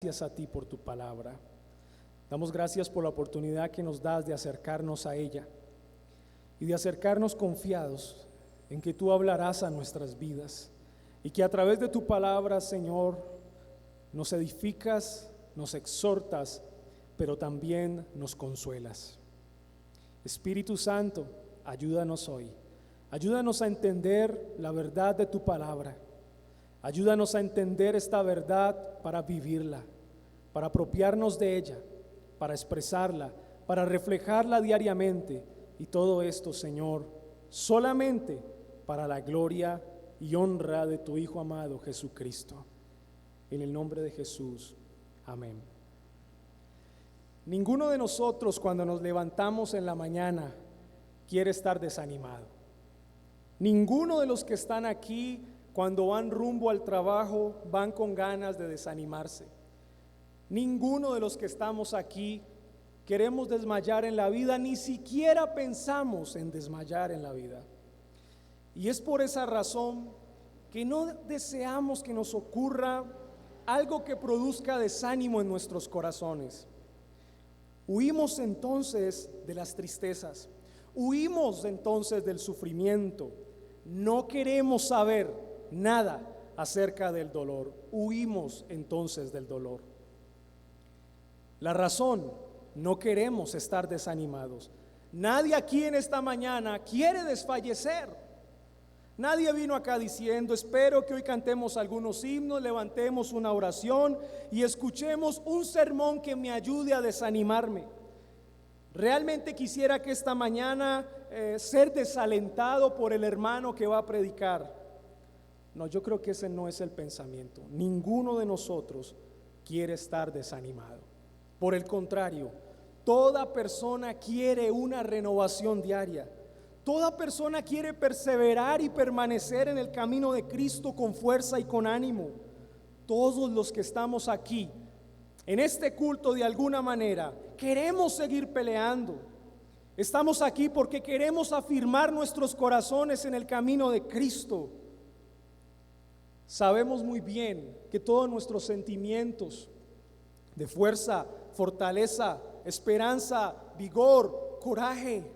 Gracias a ti por tu palabra. Damos gracias por la oportunidad que nos das de acercarnos a ella y de acercarnos confiados en que tú hablarás a nuestras vidas y que a través de tu palabra, Señor, nos edificas, nos exhortas, pero también nos consuelas. Espíritu Santo, ayúdanos hoy. Ayúdanos a entender la verdad de tu palabra. Ayúdanos a entender esta verdad para vivirla, para apropiarnos de ella, para expresarla, para reflejarla diariamente. Y todo esto, Señor, solamente para la gloria y honra de tu Hijo amado Jesucristo. En el nombre de Jesús, amén. Ninguno de nosotros cuando nos levantamos en la mañana quiere estar desanimado. Ninguno de los que están aquí cuando van rumbo al trabajo van con ganas de desanimarse. Ninguno de los que estamos aquí queremos desmayar en la vida, ni siquiera pensamos en desmayar en la vida. Y es por esa razón que no deseamos que nos ocurra algo que produzca desánimo en nuestros corazones. Huimos entonces de las tristezas, huimos entonces del sufrimiento, no queremos saber nada acerca del dolor, huimos entonces del dolor. La razón, no queremos estar desanimados. Nadie aquí en esta mañana quiere desfallecer. Nadie vino acá diciendo: espero que hoy cantemos algunos himnos, levantemos una oración y escuchemos un sermón que me ayude a desanimarme. Realmente quisiera que esta mañana ser desalentado por el hermano que va a predicar. No, yo creo que ese no es el pensamiento. Ninguno de nosotros quiere estar desanimado. Por el contrario, toda persona quiere una renovación diaria. Toda persona quiere perseverar y permanecer en el camino de Cristo con fuerza y con ánimo. Todos los que estamos aquí, en este culto, de alguna manera, queremos seguir peleando. Estamos aquí porque queremos afirmar nuestros corazones en el camino de Cristo. Sabemos muy bien que todos nuestros sentimientos de fuerza, fortaleza, esperanza, vigor, coraje,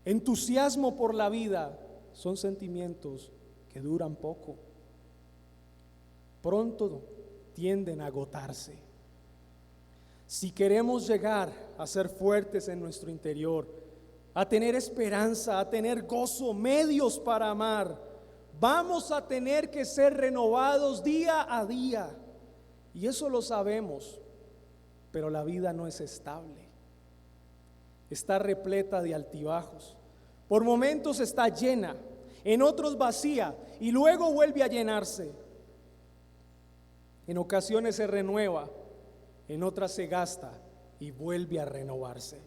entusiasmo por la vida, son sentimientos que duran poco. Pronto tienden a agotarse. Si queremos llegar a ser fuertes en nuestro interior, a tener esperanza, a tener gozo, medios para amar, vamos a tener que ser renovados día a día. Y eso lo sabemos, pero la vida no es estable. Está repleta de altibajos. Por momentos está llena, en otros vacía y luego vuelve a llenarse. En ocasiones se renueva, en otras se gasta y vuelve a renovarse.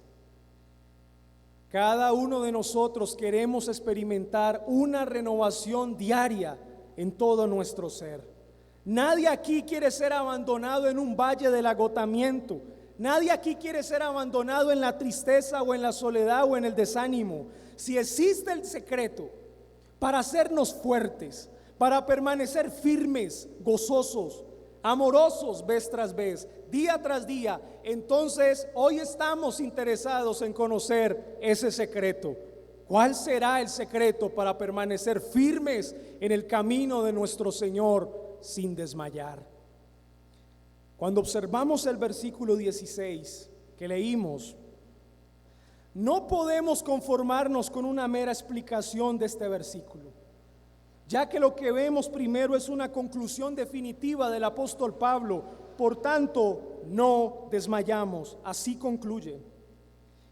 Cada uno de nosotros queremos experimentar una renovación diaria en todo nuestro ser. Nadie aquí quiere ser abandonado en un valle del agotamiento. Nadie aquí quiere ser abandonado en la tristeza o en la soledad o en el desánimo. Si existe el secreto para hacernos fuertes, para permanecer firmes, gozosos, amorosos vez tras vez, día tras día, entonces hoy estamos interesados en conocer ese secreto. ¿Cuál será el secreto para permanecer firmes en el camino de nuestro Señor sin desmayar? Cuando observamos el versículo 16 que leímos, no podemos conformarnos con una mera explicación de este versículo, ya que lo que vemos primero es una conclusión definitiva del apóstol Pablo. Por tanto, no desmayamos. Así concluye.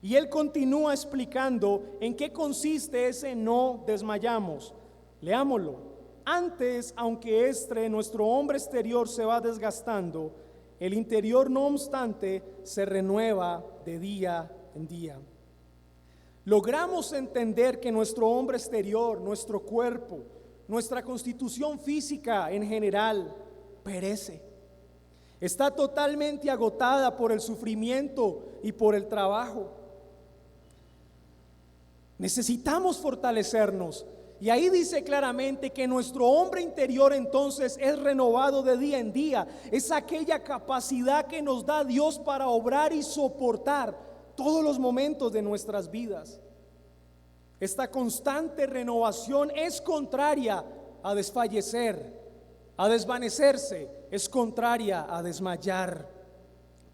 Y él continúa explicando en qué consiste ese no desmayamos. Leámoslo. Antes, aunque nuestro hombre exterior se va desgastando, el interior no obstante se renueva de día en día. Logramos entender que nuestro hombre exterior, nuestro cuerpo, nuestra constitución física en general perece. Está totalmente agotada por el sufrimiento y por el trabajo. Necesitamos fortalecernos Y ahí dice claramente que nuestro hombre interior entonces es renovado de día en día. Es aquella capacidad que nos da Dios para obrar y soportar todos los momentos de nuestras vidas. Esta constante renovación es contraria a desfallecer, a desvanecerse, es contraria a desmayar.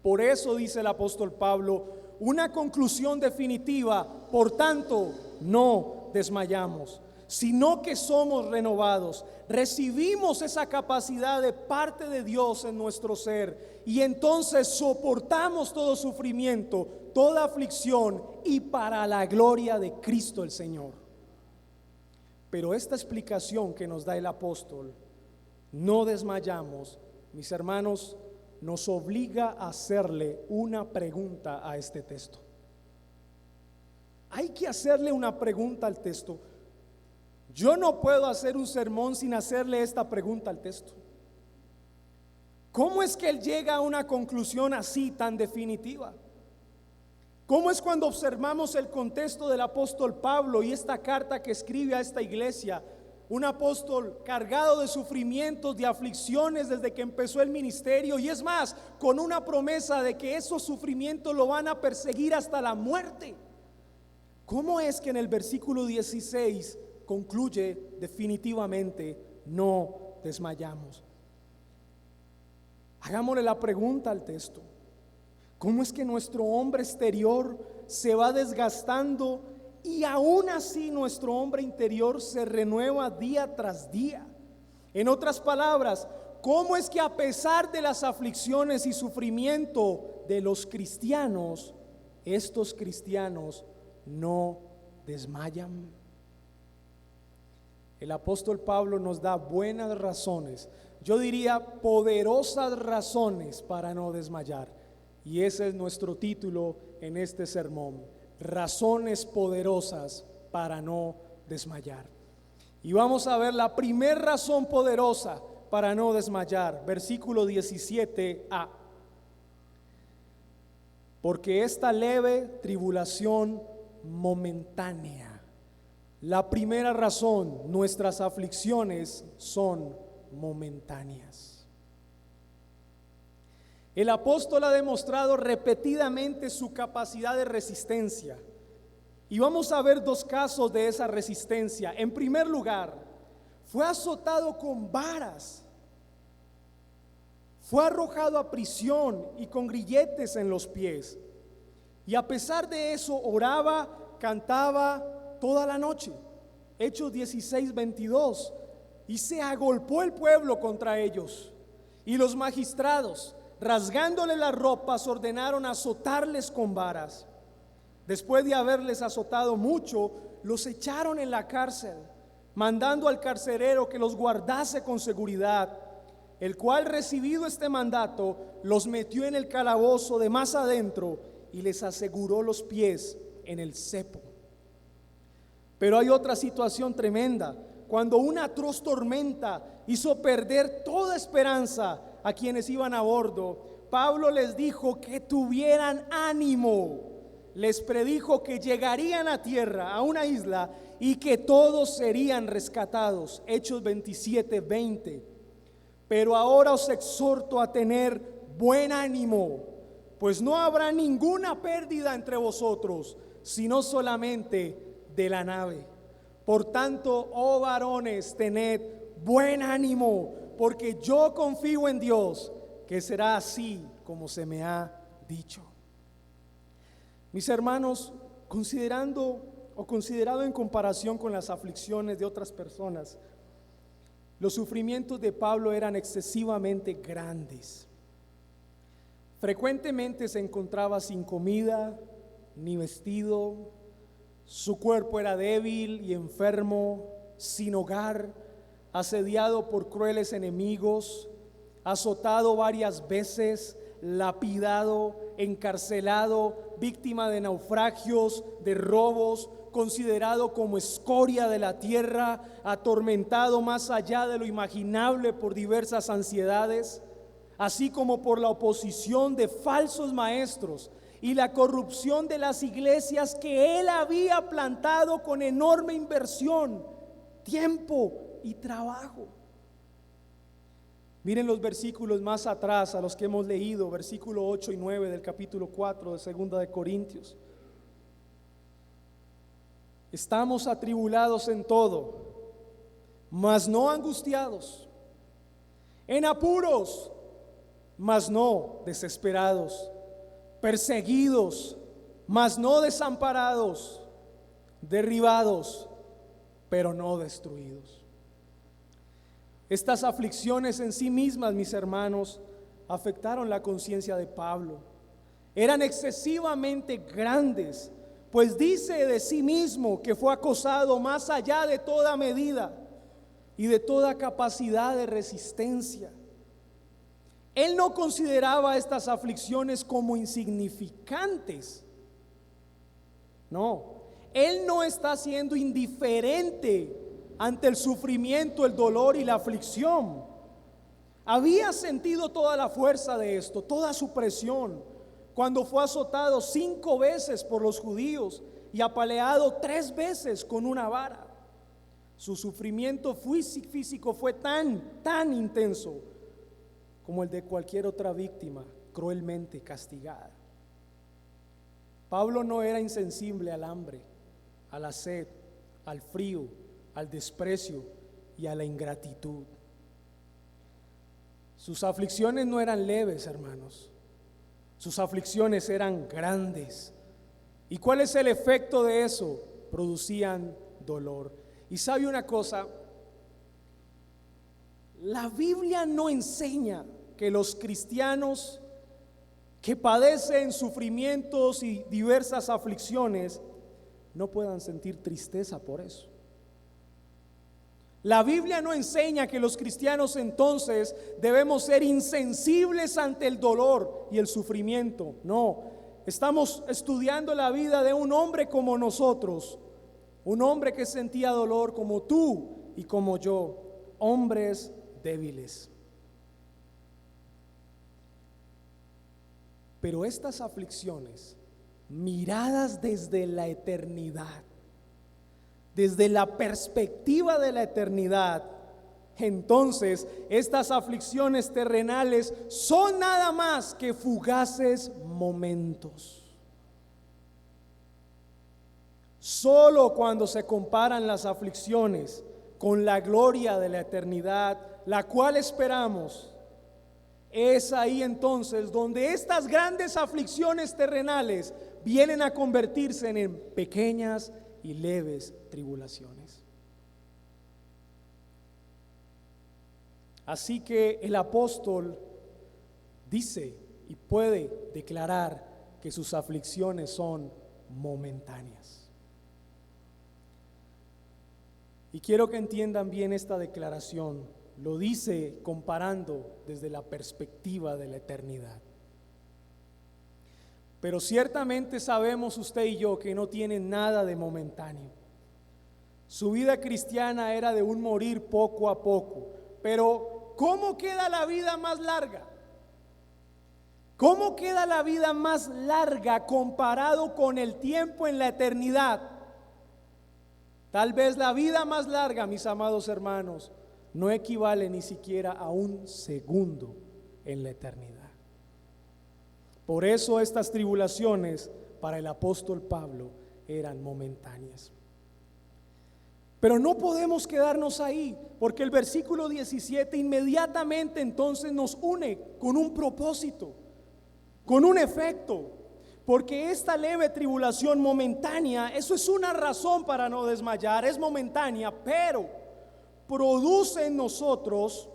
Por eso dice el apóstol Pablo, una conclusión definitiva, por tanto, no desmayamos, sino que somos renovados, recibimos esa capacidad de parte de Dios en nuestro ser y entonces soportamos todo sufrimiento, toda aflicción y para la gloria de Cristo el Señor. Pero esta explicación que nos da el apóstol, no desmayamos, mis hermanos, nos obliga a hacerle una pregunta a este texto. Hay que hacerle una pregunta al texto. Yo no puedo hacer un sermón sin hacerle esta pregunta al texto. ¿Cómo es que él llega a una conclusión así tan definitiva? ¿Cómo es cuando observamos el contexto del apóstol Pablo y esta carta que escribe a esta iglesia? Un apóstol cargado de sufrimientos, de aflicciones desde que empezó el ministerio, y es más, con una promesa de que esos sufrimientos lo van a perseguir hasta la muerte. ¿Cómo es que en el versículo 16 concluye definitivamente, no desmayamos? Hagámosle la pregunta al texto. ¿Cómo es que nuestro hombre exterior se va desgastando y aún así nuestro hombre interior se renueva día tras día? En otras palabras, ¿cómo es que a pesar de las aflicciones y sufrimiento de los cristianos, estos cristianos no desmayan? El apóstol Pablo nos da buenas razones, yo diría poderosas razones para no desmayar. Y ese es nuestro título en este sermón: razones poderosas para no desmayar. Y vamos a ver la primera razón poderosa para no desmayar, versículo 17a. Porque esta leve tribulación momentánea. La primera razón, nuestras aflicciones son momentáneas. El apóstol ha demostrado repetidamente su capacidad de resistencia. Y vamos a ver dos casos de esa resistencia. En primer lugar, fue azotado con varas, fue arrojado a prisión y con grilletes en los pies. Y a pesar de eso, oraba, cantaba toda la noche. Hechos 16:22. Y se agolpó el pueblo contra ellos. Y los magistrados, rasgándole las ropas, ordenaron azotarles con varas. Después de haberles azotado mucho, los echaron en la cárcel, mandando al carcelero que los guardase con seguridad, el cual, recibido este mandato, los metió en el calabozo de más adentro y les aseguró los pies en el cepo. Pero hay otra situación tremenda, cuando una atroz tormenta hizo perder toda esperanza a quienes iban a bordo. Pablo les dijo que tuvieran ánimo, les predijo que llegarían a tierra, a una isla, y que todos serían rescatados. Hechos 27:20. Pero ahora os exhorto a tener buen ánimo, pues no habrá ninguna pérdida entre vosotros, sino solamente de la nave. Por tanto, oh varones, tened buen ánimo, porque yo confío en Dios, que será así como se me ha dicho. Mis hermanos, considerado en comparación con las aflicciones de otras personas, los sufrimientos de Pablo eran excesivamente grandes. Frecuentemente se encontraba sin comida ni vestido, su cuerpo era débil y enfermo, sin hogar, asediado por crueles enemigos, azotado varias veces, lapidado, encarcelado, víctima de naufragios, de robos, considerado como escoria de la tierra, atormentado más allá de lo imaginable por diversas ansiedades, así como por la oposición de falsos maestros y la corrupción de las iglesias que él había plantado con enorme inversión tiempo y trabajo. Miren los versículos más atrás a los que hemos leído, versículo 8 y 9 del capítulo 4 de Segunda de Corintios. Estamos atribulados en todo, mas no angustiados, en apuros, mas no desesperados, perseguidos, mas no desamparados, derribados, pero no destruidos. Estas aflicciones en sí mismas, mis hermanos, afectaron la conciencia de Pablo. Eran excesivamente grandes, pues dice de sí mismo que fue acosado más allá de toda medida y de toda capacidad de resistencia. Él no consideraba estas aflicciones como insignificantes. No, él no está siendo indiferente ante el sufrimiento, el dolor y la aflicción. Había sentido toda la fuerza de esto, toda su presión, cuando fue azotado 5 veces por los judíos y apaleado 3 veces con una vara. Su sufrimiento físico fue tan intenso como el de cualquier otra víctima cruelmente castigada. Pablo no era insensible al hambre, a la sed, al frío, al desprecio y a la ingratitud. Sus aflicciones no eran leves, hermanos. Sus aflicciones eran grandes. ¿Y cuál es el efecto de eso? Producían dolor. Y sabe una cosa, la Biblia no enseña que los cristianos que padecen sufrimientos y diversas aflicciones no puedan sentir tristeza por eso. La Biblia no enseña que los cristianos entonces debemos ser insensibles ante el dolor y el sufrimiento. No, estamos estudiando la vida de un hombre como nosotros, un hombre que sentía dolor como tú y como yo, hombres débiles. Pero estas aflicciones, miradas desde la eternidad, desde la perspectiva de la eternidad, entonces estas aflicciones terrenales son nada más que fugaces momentos. Solo cuando se comparan las aflicciones con la gloria de la eternidad, la cual esperamos, es ahí entonces donde estas grandes aflicciones terrenales vienen a convertirse en pequeñas y leves tribulaciones. Así que el apóstol dice y puede declarar que sus aflicciones son momentáneas. Y quiero que entiendan bien esta declaración. Lo dice comparando desde la perspectiva de la eternidad. Pero ciertamente sabemos usted y yo que no tiene nada de momentáneo. Su vida cristiana era de un morir poco a poco. Pero ¿cómo queda la vida más larga? ¿Cómo queda la vida más larga comparado con el tiempo en la eternidad? Tal vez la vida más larga, mis amados hermanos, no equivale ni siquiera a un segundo en la eternidad. Por eso estas tribulaciones para el apóstol Pablo eran momentáneas. Pero no podemos quedarnos ahí, porque el versículo 17 inmediatamente entonces nos une con un propósito, con un efecto. Porque esta leve tribulación momentánea, eso es una razón para no desmayar, es momentánea, pero produce en nosotros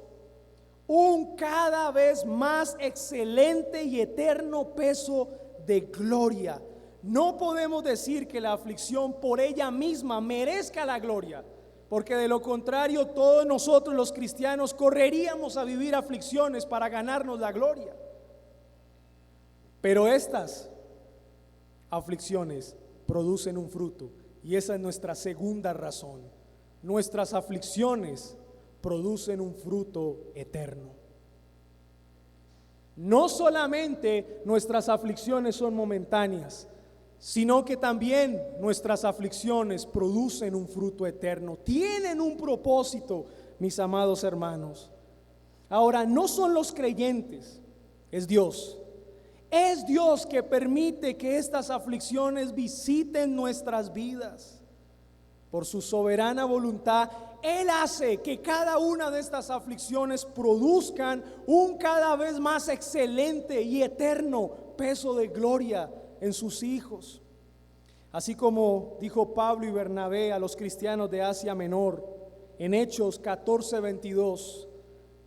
un cada vez más excelente y eterno peso de gloria. No podemos decir que la aflicción por ella misma merezca la gloria, porque de lo contrario todos nosotros los cristianos correríamos a vivir aflicciones para ganarnos la gloria. Pero estas aflicciones producen un fruto, y esa es nuestra segunda razón. Nuestras aflicciones producen un fruto eterno. No solamente nuestras aflicciones son momentáneas, sino que también nuestras aflicciones producen un fruto eterno, tienen un propósito, mis amados hermanos. Ahora, no son los creyentes, es Dios. Es Dios que permite que estas aflicciones visiten nuestras vidas. Por su soberana voluntad, Él hace que cada una de estas aflicciones produzcan un cada vez más excelente y eterno peso de gloria en sus hijos. Así como dijo Pablo y Bernabé a los cristianos de Asia Menor en Hechos 14:22,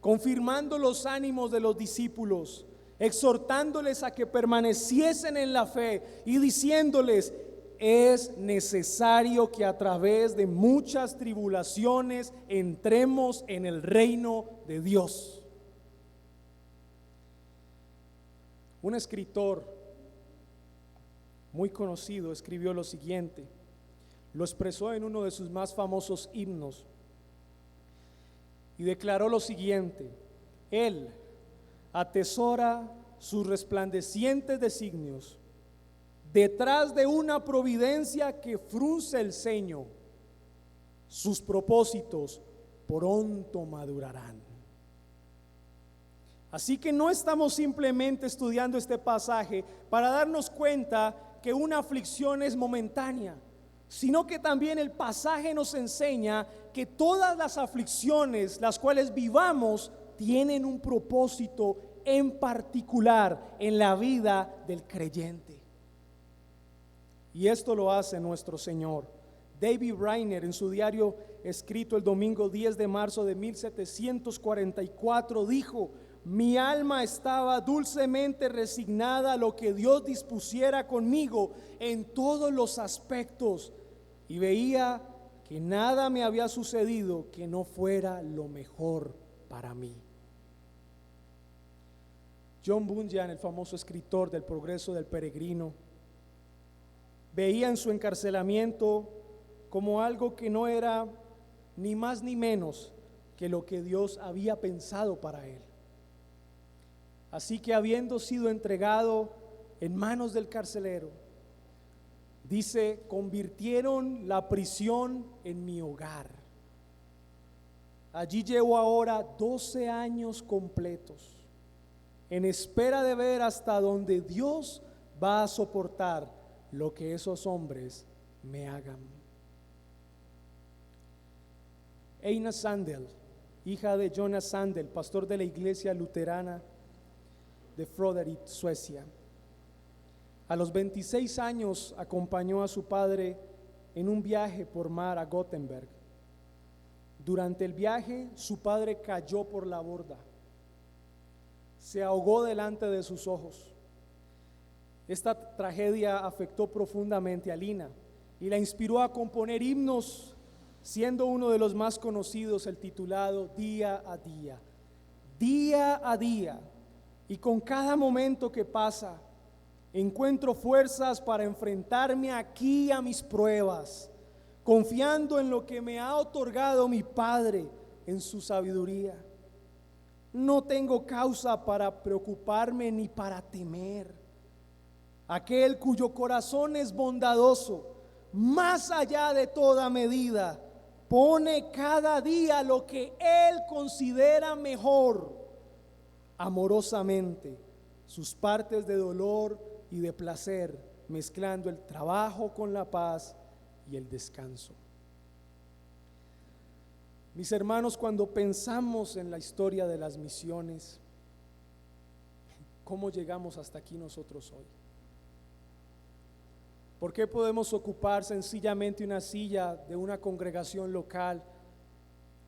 confirmando los ánimos de los discípulos, exhortándoles a que permaneciesen en la fe y diciéndoles: es necesario que a través de muchas tribulaciones entremos en el reino de Dios. Un escritor muy conocido escribió lo siguiente, lo expresó en uno de sus más famosos himnos y declaró lo siguiente: Él atesora sus resplandecientes designios detrás de una providencia que frunce el ceño, sus propósitos pronto madurarán. Así que no estamos simplemente estudiando este pasaje para darnos cuenta que una aflicción es momentánea, sino que también el pasaje nos enseña que todas las aflicciones las cuales vivamos tienen un propósito en particular en la vida del creyente. Y esto lo hace nuestro Señor. David Reiner, en su diario escrito el domingo 10 de marzo de 1744, dijo: mi alma estaba dulcemente resignada a lo que Dios dispusiera conmigo en todos los aspectos, y veía que nada me había sucedido que no fuera lo mejor para mí. John Bunyan, el famoso escritor del Progreso del Peregrino, veía en su encarcelamiento como algo que no era ni más ni menos que lo que Dios había pensado para él. Así que, habiendo sido entregado en manos del carcelero, dice: convirtieron la prisión en mi hogar. Allí llevo ahora 12 años completos, en espera de ver hasta dónde Dios va a soportar lo que esos hombres me hagan. Einar Sandel, hija de Jonas Sandel, pastor de la iglesia luterana de Fröderit, Suecia, a los 26 años acompañó a su padre en un viaje por mar a Gothenburg. Durante el viaje, su padre cayó por la borda, se ahogó delante de sus ojos. Esta tragedia afectó profundamente a Lina y la inspiró a componer himnos, siendo uno de los más conocidos el titulado Día a Día. Día a día, y con cada momento que pasa, encuentro fuerzas para enfrentarme aquí a mis pruebas, confiando en lo que me ha otorgado mi Padre en su sabiduría. No tengo causa para preocuparme ni para temer. Aquel cuyo corazón es bondadoso, más allá de toda medida, pone cada día lo que Él considera mejor, amorosamente, sus partes de dolor y de placer, mezclando el trabajo con la paz y el descanso. Mis hermanos, cuando pensamos en la historia de las misiones, ¿cómo llegamos hasta aquí nosotros hoy? ¿Por qué podemos ocupar sencillamente una silla de una congregación local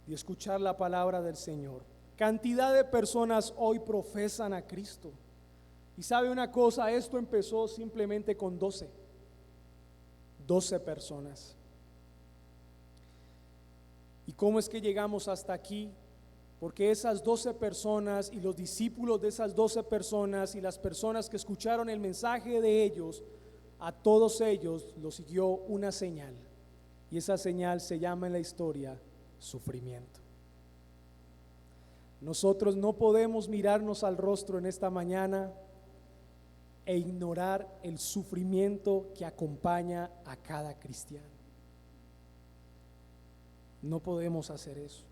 y escuchar la palabra del Señor? Cantidad de personas hoy profesan a Cristo. Y sabe una cosa, esto empezó simplemente con 12 personas. ¿Y cómo es que llegamos hasta aquí? Porque esas 12 personas y los discípulos de esas 12 personas y las personas que escucharon el mensaje de ellos, a todos ellos los siguió una señal, y esa señal se llama en la historia sufrimiento. Nosotros no podemos mirarnos al rostro en esta mañana e ignorar el sufrimiento que acompaña a cada cristiano. No podemos hacer eso,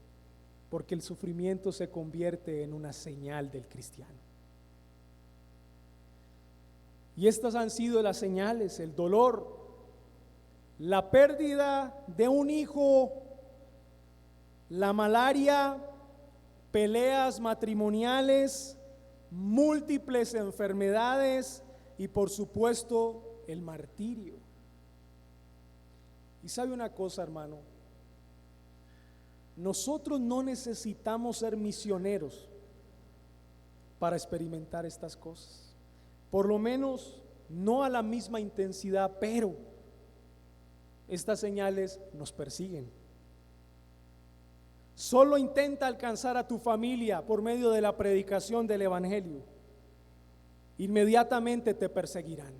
porque el sufrimiento se convierte en una señal del cristiano. Y estas han sido las señales: el dolor, la pérdida de un hijo, la malaria, peleas matrimoniales, múltiples enfermedades y por supuesto el martirio. Y sabe una cosa, hermano, nosotros no necesitamos ser misioneros para experimentar estas cosas, por lo menos no a la misma intensidad, pero estas señales nos persiguen. Solo intenta alcanzar a tu familia por medio de la predicación del evangelio, inmediatamente te perseguirán.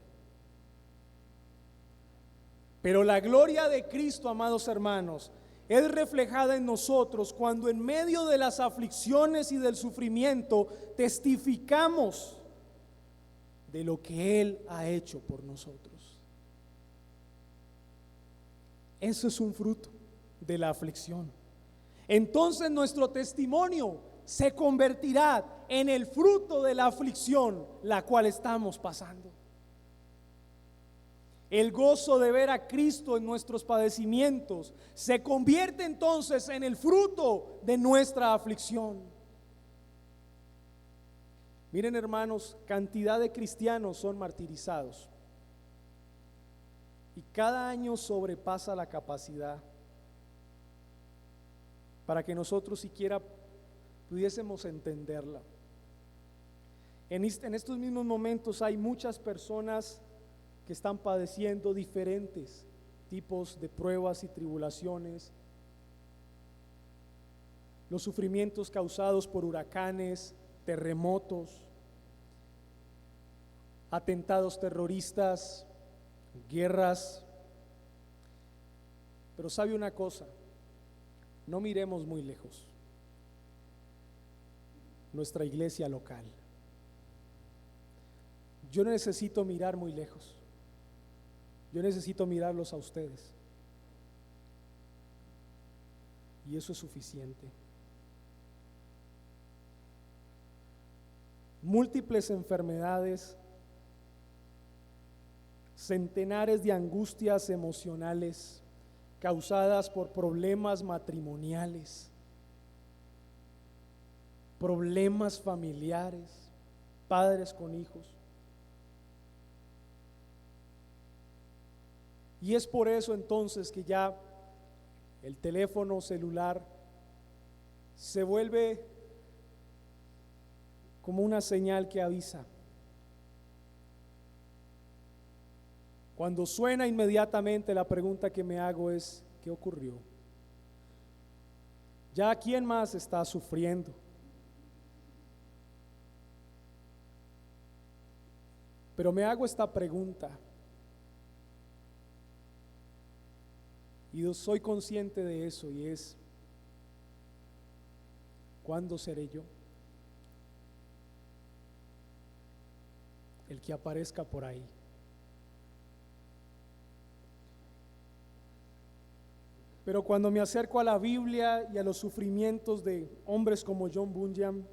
Pero la gloria de Cristo, amados hermanos, es reflejada en nosotros cuando en medio de las aflicciones y del sufrimiento testificamos de lo que Él ha hecho por nosotros. Eso es un fruto de la aflicción. Entonces nuestro testimonio se convertirá en el fruto de la aflicción la cual estamos pasando. El gozo de ver a Cristo en nuestros padecimientos se convierte entonces en el fruto de nuestra aflicción. Miren, hermanos, cantidad de cristianos son martirizados y cada año sobrepasa la capacidad para que nosotros siquiera pudiésemos entenderla. En estos mismos momentos hay muchas personas que están padeciendo diferentes tipos de pruebas y tribulaciones. Los sufrimientos causados por huracanes, terremotos, atentados terroristas, guerras. Pero sabe una cosa, no miremos muy lejos. Nuestra iglesia local. Yo no necesito mirar muy lejos. Yo necesito mirarlos a ustedes. Y eso es suficiente. Múltiples enfermedades, centenares de angustias emocionales causadas por problemas matrimoniales, problemas familiares, padres con hijos. Y es por eso entonces que ya el teléfono celular se vuelve como una señal que avisa. Cuando suena, inmediatamente la pregunta que me hago es: ¿qué ocurrió? ¿Ya quién más está sufriendo? Pero me hago esta pregunta y yo soy consciente de eso, y es: ¿cuándo seré yo el que aparezca por ahí? Pero cuando me acerco a la Biblia y a los sufrimientos de hombres como John Bunyan,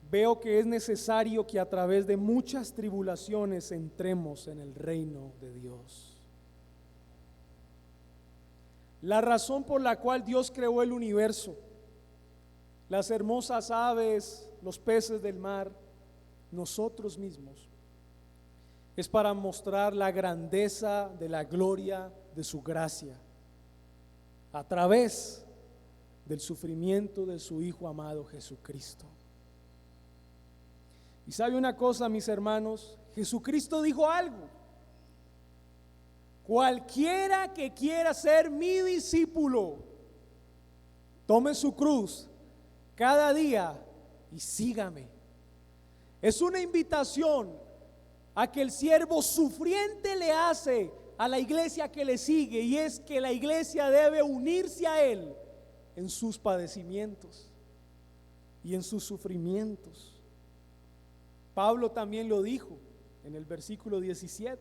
veo que es necesario que a través de muchas tribulaciones entremos en el reino de Dios. La razón por la cual Dios creó el universo, las hermosas aves, los peces del mar, nosotros mismos, es para mostrar la grandeza de la gloria de su gracia a través del sufrimiento de su Hijo amado Jesucristo. Y sabe una cosa, mis hermanos, Jesucristo dijo algo: cualquiera que quiera ser mi discípulo, tome su cruz cada día y sígame. Es una invitación a que el siervo sufriente le hace a la iglesia que le sigue, y es que la iglesia debe unirse a él en sus padecimientos y en sus sufrimientos, Pablo también lo dijo en el versículo 17,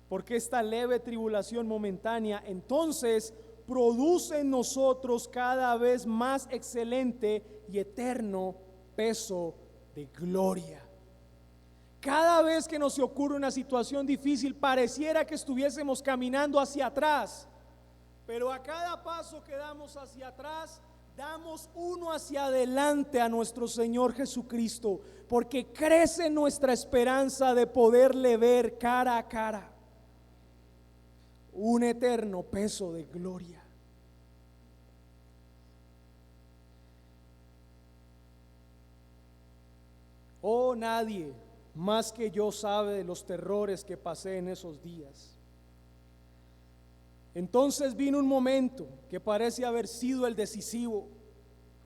porque esta leve tribulación momentánea entonces produce en nosotros cada vez más excelente y eterno peso de gloria. Cada vez que nos ocurre una situación difícil, pareciera que estuviésemos caminando hacia atrás, pero a cada paso que damos hacia atrás, damos uno hacia adelante a nuestro Señor Jesucristo, porque crece nuestra esperanza de poderle ver cara a cara. Un eterno peso de gloria. Oh, nadie más que yo sabe de los terrores que pasé en esos días. Entonces vino un momento que parece haber sido el decisivo.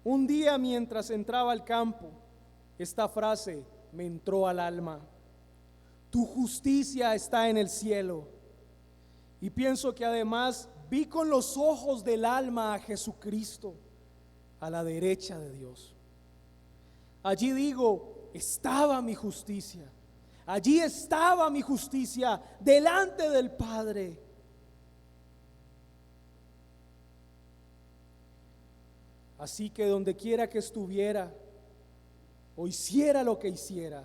Un día mientras entraba al campo, esta frase me entró al alma: tu justicia está en el cielo. Y pienso que además vi con los ojos del alma a Jesucristo a la derecha de Dios. Allí digo, estaba mi justicia. Allí estaba mi justicia delante del Padre. Así que donde quiera que estuviera o hiciera lo que hiciera,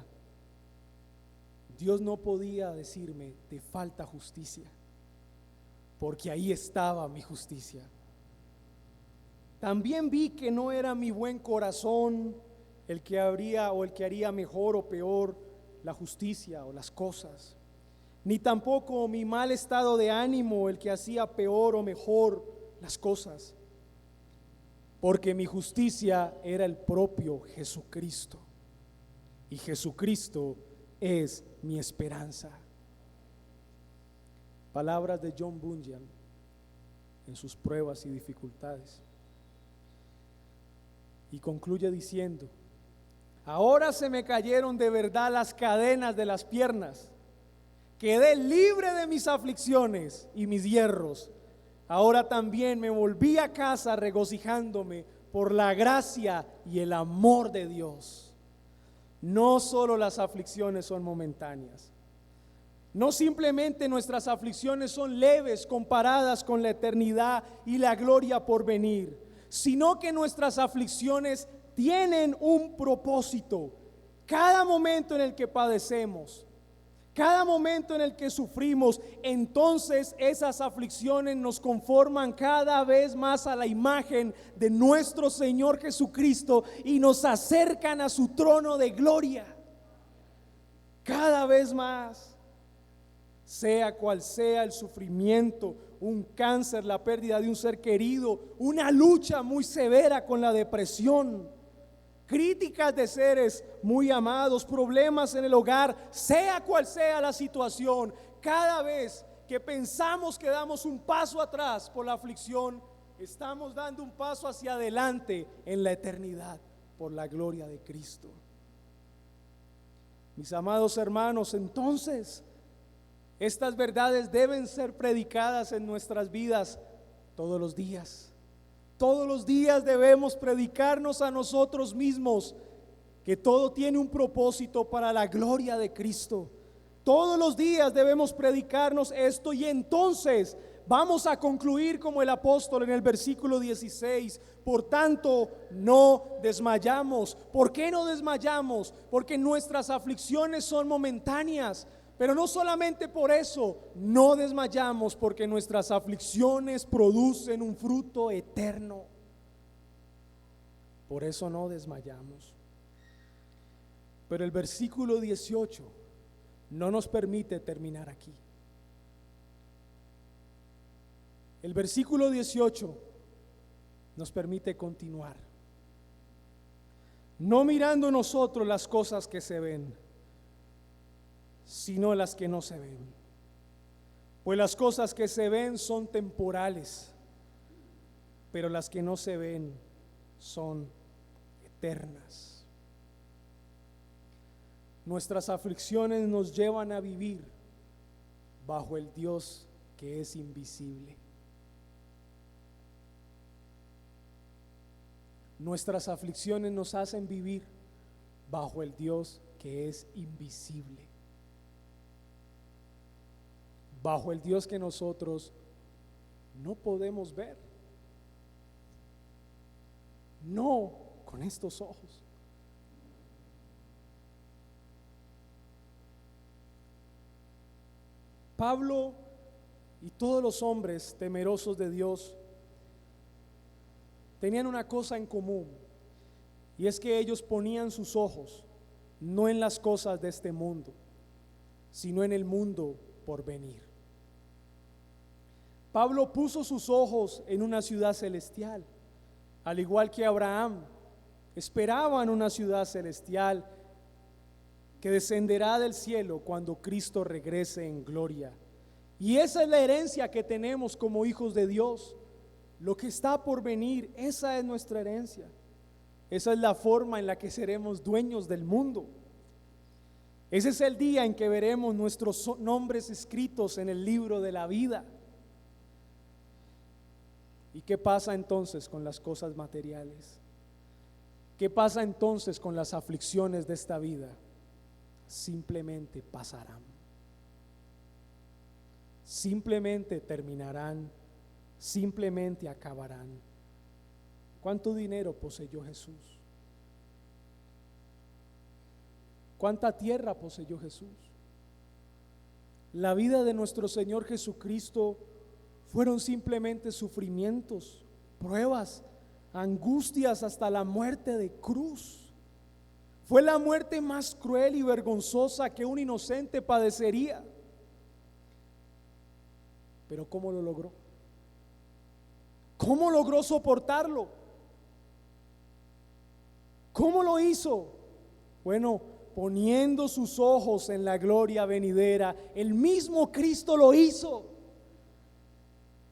Dios no podía decirme, te falta justicia, porque ahí estaba mi justicia. También vi que no era mi buen corazón el que haría mejor o peor la justicia o las cosas, ni tampoco mi mal estado de ánimo el que hacía peor o mejor las cosas, porque mi justicia era el propio Jesucristo, y Jesucristo es mi esperanza. Palabras de John Bunyan en sus pruebas y dificultades. Y concluye diciendo: ahora se me cayeron de verdad las cadenas de las piernas, quedé libre de mis aflicciones y mis hierros. Ahora también me volví a casa regocijándome por la gracia y el amor de Dios. No solo las aflicciones son momentáneas, no simplemente nuestras aflicciones son leves comparadas con la eternidad y la gloria por venir, sino que nuestras aflicciones tienen un propósito. Cada momento en el que padecemos, cada momento en el que sufrimos, entonces esas aflicciones nos conforman cada vez más a la imagen de nuestro Señor Jesucristo y nos acercan a su trono de gloria. Cada vez más, sea cual sea el sufrimiento, un cáncer, la pérdida de un ser querido, una lucha muy severa con la depresión, críticas de seres muy amados, problemas en el hogar, sea cual sea la situación, cada vez que pensamos que damos un paso atrás por la aflicción, estamos dando un paso hacia adelante en la eternidad por la gloria de Cristo. Mis amados hermanos, entonces estas verdades deben ser predicadas en nuestras vidas todos los días. Todos los días debemos predicarnos a nosotros mismos que todo tiene un propósito para la gloria de Cristo. Todos los días debemos predicarnos esto, y entonces vamos a concluir como el apóstol en el versículo 16. Por tanto, no desmayamos. ¿Por qué no desmayamos? Porque nuestras aflicciones son momentáneas. Pero no solamente por eso, no desmayamos, porque nuestras aflicciones producen un fruto eterno. Por eso no desmayamos. Pero el versículo 18 no nos permite terminar aquí. El versículo 18 nos permite continuar. No mirando nosotros las cosas que se ven, sino las que no se ven. Pues las cosas que se ven son temporales, pero las que no se ven son eternas. Nuestras aflicciones nos llevan a vivir bajo el Dios que es invisible. Nuestras aflicciones nos hacen vivir bajo el Dios que es invisible, bajo el Dios que nosotros no podemos ver, no con estos ojos. Pablo y todos los hombres temerosos de Dios tenían una cosa en común, y es que ellos ponían sus ojos no en las cosas de este mundo, sino en el mundo por venir. Pablo puso sus ojos en una ciudad celestial, al igual que Abraham esperaba en una ciudad celestial que descenderá del cielo cuando Cristo regrese en gloria. Y esa es la herencia que tenemos como hijos de Dios. Lo que está por venir, esa es nuestra herencia. Esa es la forma en la que seremos dueños del mundo. Ese es el día en que veremos nuestros nombres escritos en el libro de la vida. ¿Y qué pasa entonces con las cosas materiales? ¿Qué pasa entonces con las aflicciones de esta vida? Simplemente pasarán. Simplemente terminarán. Simplemente acabarán. ¿Cuánto dinero poseyó Jesús? ¿Cuánta tierra poseyó Jesús? La vida de nuestro Señor Jesucristo fueron simplemente sufrimientos, pruebas, angustias hasta la muerte de cruz. Fue la muerte más cruel y vergonzosa que un inocente padecería. Pero ¿cómo lo logró? ¿Cómo logró soportarlo? ¿Cómo lo hizo? Bueno, poniendo sus ojos en la gloria venidera. El mismo Cristo lo hizo.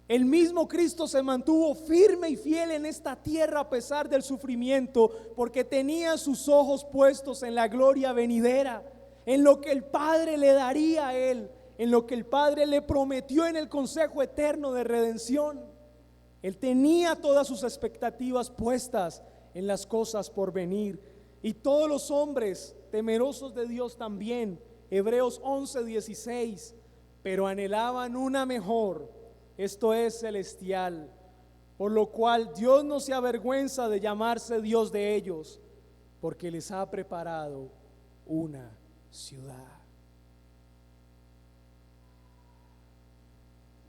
El mismo Cristo se mantuvo firme y fiel en esta tierra a pesar del sufrimiento, porque tenía sus ojos puestos en la gloria venidera, en lo que el Padre le daría a él, en lo que el Padre le prometió en el consejo eterno de redención. Él tenía todas sus expectativas puestas en las cosas por venir, y todos los hombres temerosos de Dios también. Hebreos 11:16, pero anhelaban una mejor, esto es celestial, por lo cual Dios no se avergüenza de llamarse Dios de ellos, porque les ha preparado una ciudad.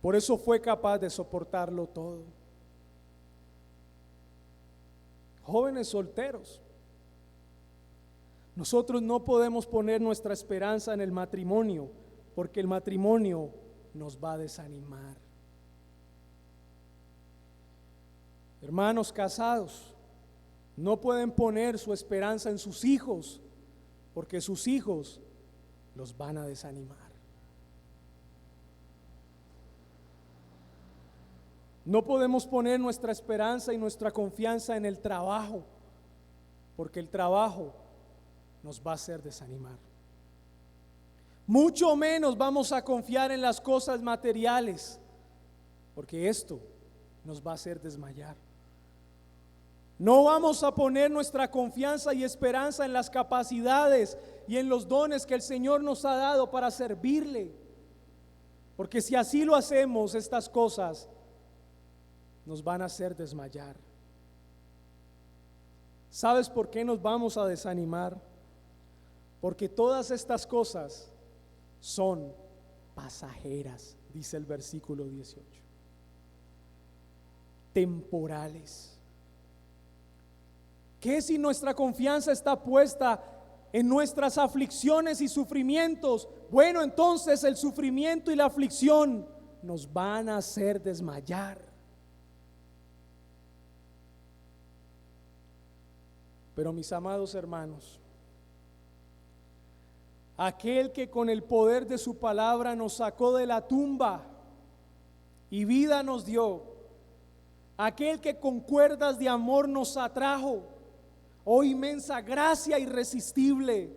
Por eso fue capaz de soportarlo todo. Jóvenes solteros, nosotros no podemos poner nuestra esperanza en el matrimonio, porque el matrimonio nos va a desanimar. Hermanos casados, no pueden poner su esperanza en sus hijos, porque sus hijos los van a desanimar. No podemos poner nuestra esperanza y nuestra confianza en el trabajo, porque el trabajo nos va a hacer desanimar. Mucho menos vamos a confiar en las cosas materiales, porque esto nos va a hacer desmayar. No vamos a poner nuestra confianza y esperanza en las capacidades y en los dones que el Señor nos ha dado para servirle, porque si así lo hacemos, estas cosas nos van a hacer desmayar. ¿Sabes por qué nos vamos a desanimar? Porque todas estas cosas son pasajeras, dice el versículo 18. Temporales. ¿Qué si nuestra confianza está puesta en nuestras aflicciones y sufrimientos? Bueno, entonces el sufrimiento y la aflicción nos van a hacer desmayar. Pero mis amados hermanos, aquel que con el poder de su palabra nos sacó de la tumba y vida nos dio, aquel que con cuerdas de amor nos atrajo, oh inmensa gracia irresistible,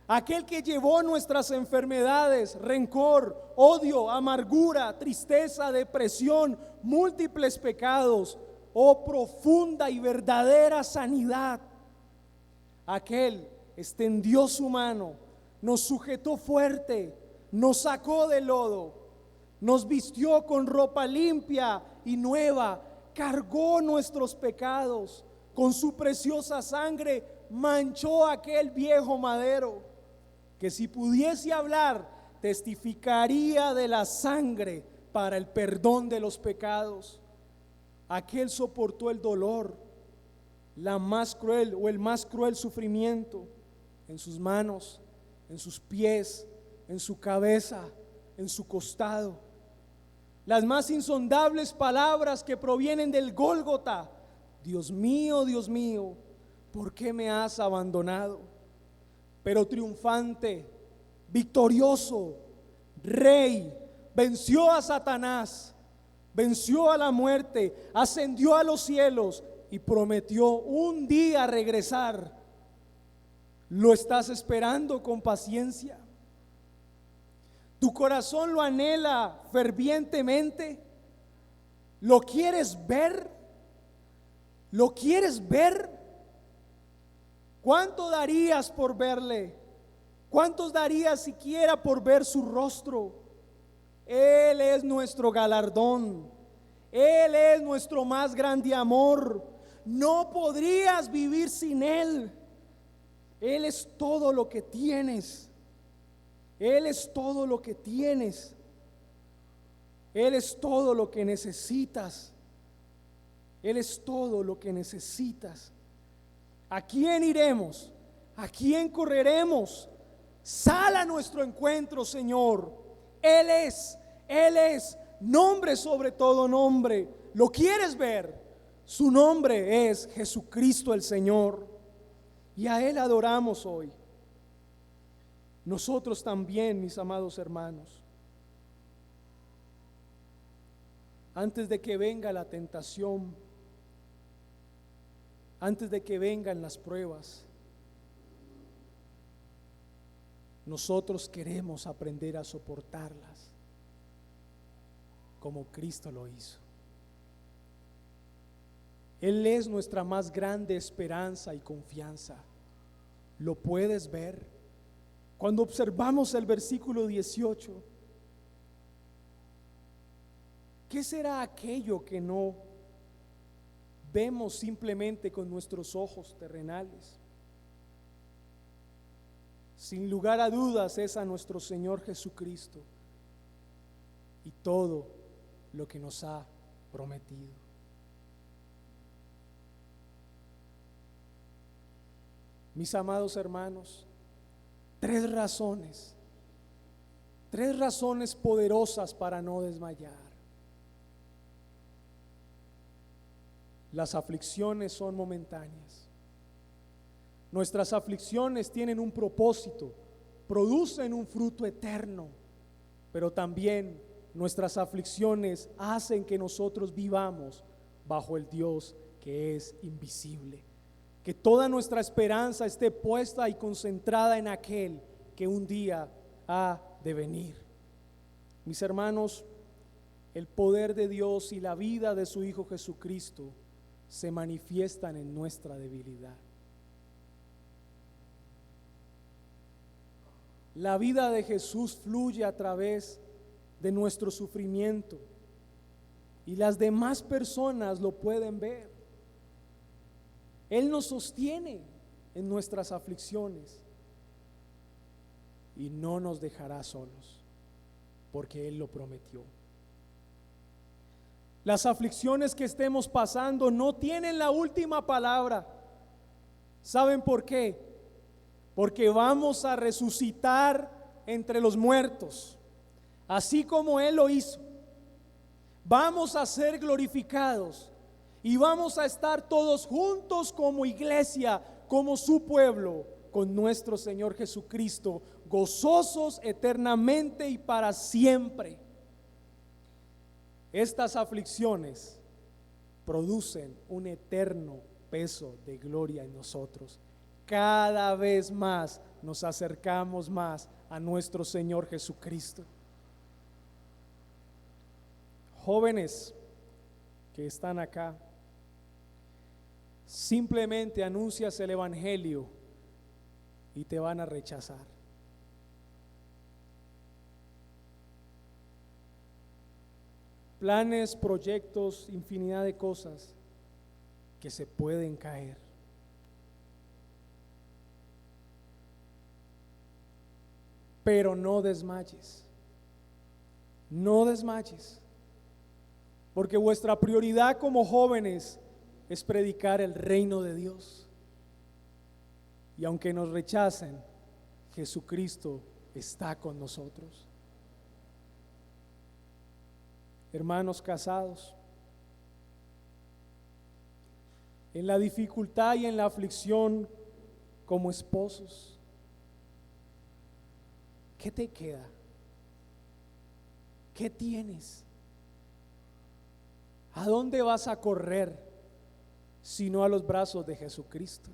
aquel que llevó nuestras enfermedades, rencor, odio, amargura, tristeza, depresión, múltiples pecados, oh profunda y verdadera sanidad, aquel extendió su mano, nos sujetó fuerte, nos sacó del lodo, nos vistió con ropa limpia y nueva, cargó nuestros pecados, con su preciosa sangre manchó aquel viejo madero, que si pudiese hablar, testificaría de la sangre para el perdón de los pecados. Aquel soportó el dolor, la más cruel o el más cruel sufrimiento en sus manos, en sus pies, en su cabeza, en su costado. Las más insondables palabras que provienen del Gólgota: Dios mío, ¿por qué me has abandonado? Pero triunfante, victorioso, Rey, venció a Satanás, venció a la muerte, ascendió a los cielos y prometió un día regresar. ¿Lo estás esperando con paciencia? ¿Tu corazón lo anhela fervientemente? ¿Lo quieres ver? ¿Lo quieres ver? ¿Cuánto darías por verle? ¿Cuántos darías siquiera por ver su rostro? Él es nuestro galardón. Él es nuestro más grande amor. No podrías vivir sin Él. Él es todo lo que tienes. Él es todo lo que tienes. Él es todo lo que necesitas. Él es todo lo que necesitas. ¿A quién iremos? ¿A quién correremos? Sal a nuestro encuentro, Señor. Él es nombre sobre todo nombre. ¿Lo quieres ver? Su nombre es Jesucristo el Señor. Y a Él adoramos hoy. Nosotros también, mis amados hermanos, antes de que venga la tentación, antes de que vengan las pruebas, nosotros queremos aprender a soportarlas como Cristo lo hizo. Él es nuestra más grande esperanza y confianza. ¿Lo puedes ver? Cuando observamos el versículo 18, ¿qué será aquello que no vemos simplemente con nuestros ojos terrenales? Sin lugar a dudas es a nuestro Señor Jesucristo y todo lo que nos ha prometido. Mis amados hermanos, tres razones poderosas para no desmayar. Las aflicciones son momentáneas. Nuestras aflicciones tienen un propósito, producen un fruto eterno, pero también nuestras aflicciones hacen que nosotros vivamos bajo el Dios que es invisible. Que toda nuestra esperanza esté puesta y concentrada en aquel que un día ha de venir. Mis hermanos, el poder de Dios y la vida de su Hijo Jesucristo se manifiestan en nuestra debilidad. La vida de Jesús fluye a través de nuestro sufrimiento y las demás personas lo pueden ver. Él nos sostiene en nuestras aflicciones y no nos dejará solos, porque Él lo prometió. Las aflicciones que estemos pasando no tienen la última palabra. ¿Saben por qué? Porque vamos a resucitar entre los muertos, así como Él lo hizo. Vamos a ser glorificados y vamos a estar todos juntos como iglesia, como su pueblo, con nuestro Señor Jesucristo, gozosos eternamente y para siempre. Estas aflicciones producen un eterno peso de gloria en nosotros. Cada vez más nos acercamos más a nuestro Señor Jesucristo. Jóvenes que están acá, simplemente anuncias el Evangelio y te van a rechazar. Planes, proyectos, infinidad de cosas que se pueden caer. Pero no desmayes. No desmayes. Porque vuestra prioridad como jóvenes es predicar el reino de Dios. Y aunque nos rechacen, Jesucristo está con nosotros. Hermanos casados, en la dificultad y en la aflicción como esposos, ¿qué te queda? ¿Qué tienes? ¿A dónde vas a correr sino a los brazos de Jesucristo?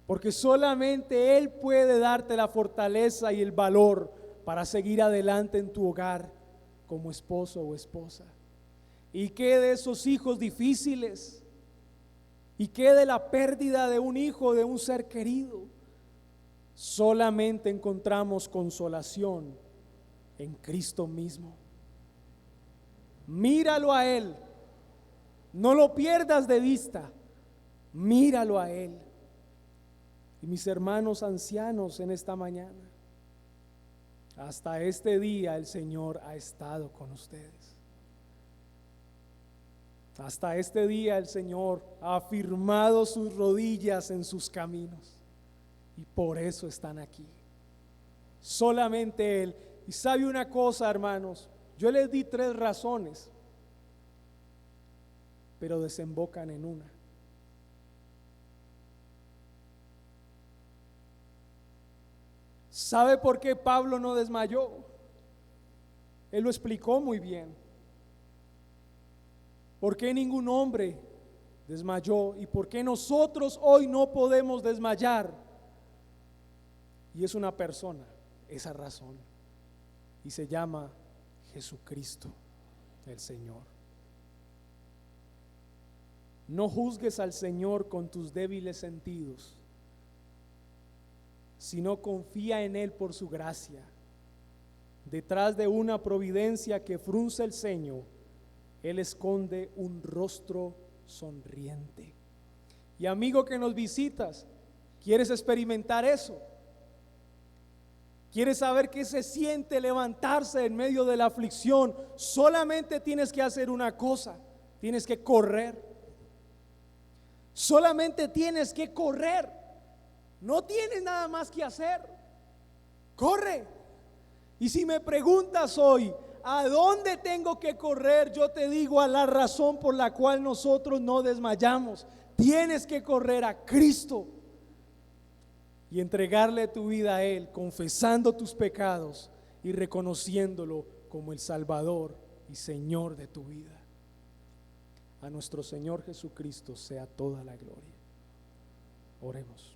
Porque solamente Él puede darte la fortaleza y el valor para seguir adelante en tu hogar como esposo o esposa. ¿Y qué de esos hijos difíciles? ¿Y qué de la pérdida de un hijo, de un ser querido? Solamente encontramos consolación en Cristo mismo. Míralo a Él, no lo pierdas de vista, míralo a Él. Y mis hermanos ancianos en esta mañana, hasta este día el Señor ha estado con ustedes. Hasta este día el Señor ha afirmado sus rodillas en sus caminos y por eso están aquí. Solamente Él. Y sabe una cosa, hermanos, yo les di 3 razones, pero desembocan en una. ¿Sabe por qué Pablo no desmayó? Él lo explicó muy bien. ¿Por qué ningún hombre desmayó? ¿Y por qué nosotros hoy no podemos desmayar? Y es una persona, esa razón. Y se llama Jesucristo, el Señor. No juzgues al Señor con tus débiles sentidos, sino confía en Él por su gracia. Detrás de una providencia que frunce el ceño, Él esconde un rostro sonriente. Y amigo que nos visitas, ¿quieres experimentar eso? ¿Quieres saber qué se siente levantarse en medio de la aflicción? Solamente tienes que hacer una cosa, tienes que correr. Solamente tienes que correr. No tienes nada más que hacer. Corre. Y si me preguntas hoy, ¿a dónde tengo que correr? Yo te digo a la razón por la cual nosotros no desmayamos. Tienes que correr a Cristo y entregarle tu vida a Él, confesando tus pecados y reconociéndolo como el Salvador y Señor de tu vida. A nuestro Señor Jesucristo sea toda la gloria. Oremos.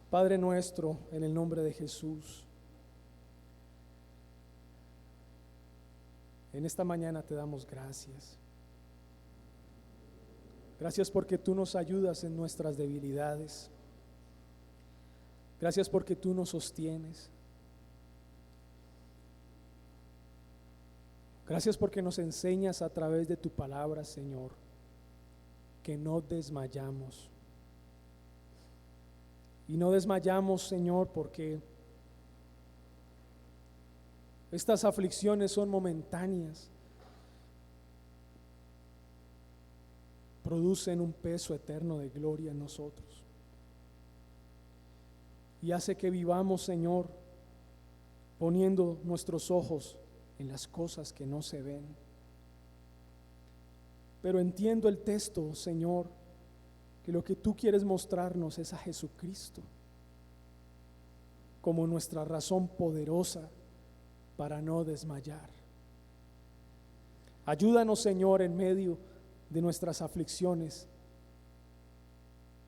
Padre nuestro, en el nombre de Jesús, en esta mañana te damos gracias. Gracias porque tú nos ayudas en nuestras debilidades. Gracias porque tú nos sostienes. Gracias porque nos enseñas a través de tu palabra, Señor, que no desmayamos. Y no desmayamos, Señor, porque estas aflicciones son momentáneas. Producen un peso eterno de gloria en nosotros. Y hace que vivamos, Señor, poniendo nuestros ojos en las cosas que no se ven. Pero entiendo el texto, Señor, que lo que tú quieres mostrarnos es a Jesucristo como nuestra razón poderosa para no desmayar. Ayúdanos, Señor, en medio de nuestras aflicciones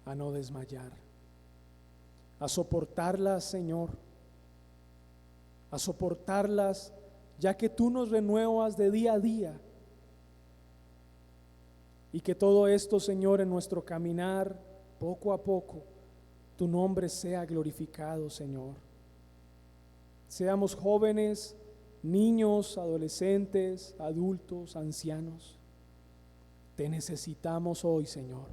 a no desmayar, a soportarlas, Señor, a soportarlas, ya que tú nos renuevas de día a día. Y que todo esto, Señor, en nuestro caminar, poco a poco, tu nombre sea glorificado, Señor. Seamos jóvenes, niños, adolescentes, adultos, ancianos. Te necesitamos hoy, Señor.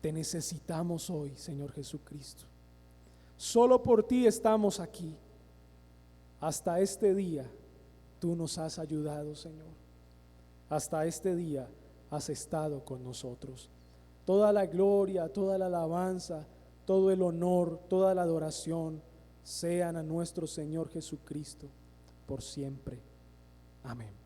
Te necesitamos hoy, Señor Jesucristo. Solo por ti estamos aquí. Hasta este día tú nos has ayudado, Señor. Hasta este día has estado con nosotros. Toda la gloria, toda la alabanza, todo el honor, toda la adoración sean a nuestro Señor Jesucristo por siempre. Amén.